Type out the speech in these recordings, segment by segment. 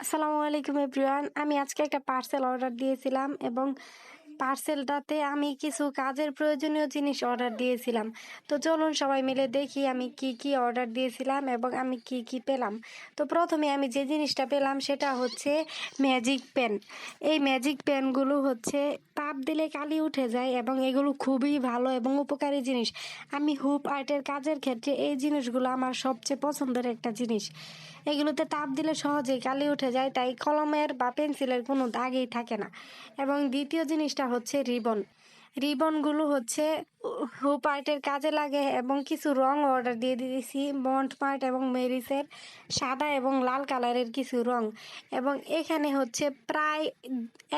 আসসালামু আলাইকুম এভরিওয়ান। আমি আজকে একটা পার্সেল অর্ডার দিয়েছিলাম এবং পার্সেলটাতে আমি কিছু কাজের প্রয়োজনীয় জিনিস অর্ডার দিয়েছিলাম। তো চলুন সবাই মিলে দেখি আমি কি অর্ডার দিয়েছিলাম এবং আমি কি পেলাম। তো প্রথমে আমি যে জিনিসটা পেলাম সেটা হচ্ছে ম্যাজিক পেন। এই ম্যাজিক পেনগুলো হচ্ছে তাপ দিলে কালি উঠে যায় এবং এগুলো খুবই ভালো এবং উপকারী জিনিস। আমি হুপ আর্টের কাজের ক্ষেত্রে এই জিনিসগুলো আমার সবচেয়ে পছন্দের একটা জিনিস। এগুলোতে তাপ দিলে সহজেই কালি উঠে যায়, তাই কলমের বা পেন্সিলের কোনো দাগই থাকে না। এবং দ্বিতীয় জিনিসটা হচ্ছে রিবনগুলো হচ্ছে হুপ আর্টের কাজে লাগে এবং কিছু রং অর্ডার দিয়ে দিয়েছি মন্টমার্ট এবং মেরিসের সাদা এবং লাল কালারের কিছু রং। এবং এখানে হচ্ছে প্রায়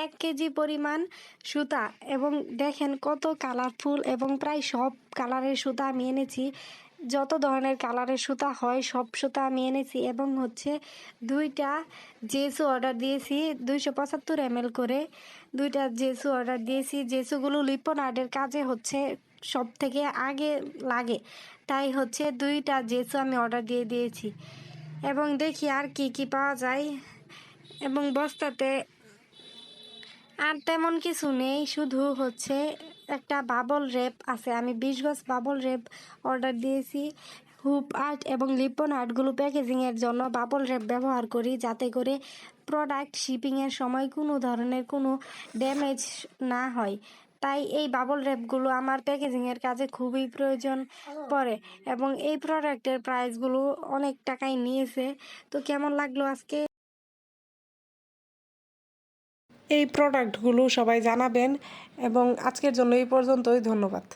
1 কেজি পরিমাণ সুতা এবং দেখেন কত কালারফুল এবং প্রায় সব কালারের সুতা আমি এনেছি। যত ধরনের কালারের সুতা হয় সব সুতা আমি এনেছি এবং হচ্ছে 2টা জেসু অর্ডার দিয়েছি 275 ml করে। 2টা জেসু অর্ডার দিয়েছি। জেসুগুলো লিপন আর্টের কাজে হচ্ছে সব থেকে আগে লাগে, তাই হচ্ছে 2টা জেসু আমি অর্ডার দিয়ে দিয়েছি। এবং দেখি আর কি পাওয়া যায়। এবং বস্তাতে আর তেমন কিছু নেই, শুধু হচ্ছে একটা বাবল র্যাপ আছে। আমি 20 গজ বাবল র্যাপ অর্ডার দিয়েছি। হুপ আর্ট এবং লিপন আর্টগুলো প্যাকেজিংয়ের জন্য বাবল র্যাপ ব্যবহার করি, যাতে করে প্রোডাক্ট শিপিংয়ের সময় কোনো ধরনের কোনো ড্যামেজ না হয়। তাই এই বাবল র্যাপগুলো আমার প্যাকেজিংয়ের কাজে খুবই প্রয়োজন পড়ে এবং এই প্রোডাক্টের প্রাইসগুলো অনেক টাকাই নিয়েছে। তো কেমন লাগলো আজকে এই প্রোডাক্টগুলো সবাই জানাবেন এবং আজকের জন্য এই পর্যন্তই। ধন্যবাদ।